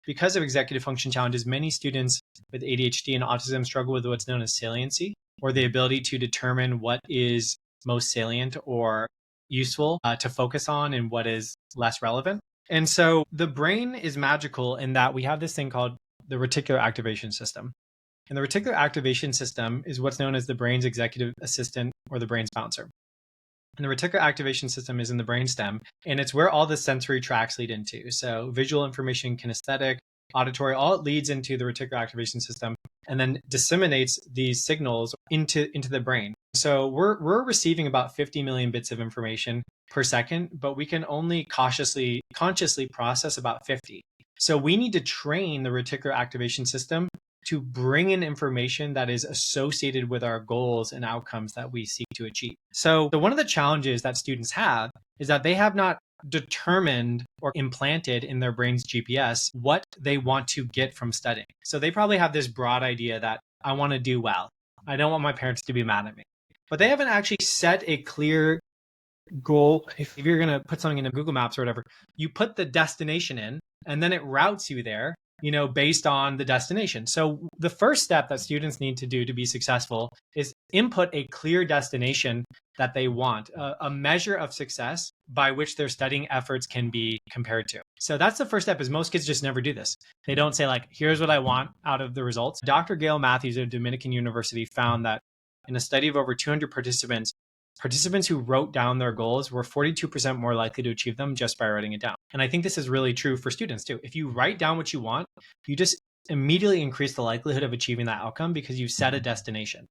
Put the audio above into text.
because of executive function challenges, many students with ADHD and autism struggle with what's known as saliency, or the ability to determine what is most salient or useful to focus on and what is less relevant. And so the brain is magical in that we have this thing called the reticular activation system. And the reticular activation system is what's known as the brain's executive assistant or the brain's bouncer. And the reticular activation system is in the brainstem, and it's where all the sensory tracts lead into. So visual information, kinesthetic, auditory, all it leads into the reticular activation system and then disseminates these signals into the brain. So we're receiving about 50 million bits of information per second, but we can only consciously process about 50. So we need to train the reticular activation system to bring in information that is associated with our goals and outcomes that we seek to achieve. So one of the challenges that students have is that they have not determined or implanted in their brain's GPS what they want to get from studying. So they probably have this broad idea that I want to do well. I don't want my parents to be mad at me. But they haven't actually set a clear goal. If you're going to put something into Google Maps or whatever, you put the destination in and then it routes you there, based on the destination. So the first step that students need to do to be successful is input a clear destination that they want, a measure of success by which their studying efforts can be compared to. So that's the first step, is most kids just never do this. They don't say like, here's what I want out of the results. Dr. Gail Matthews of Dominican University found that in a study of over 200 participants who wrote down their goals were 42% more likely to achieve them just by writing it down. And I think this is really true for students too. If you write down what you want, you just immediately increase the likelihood of achieving that outcome because you set a destination.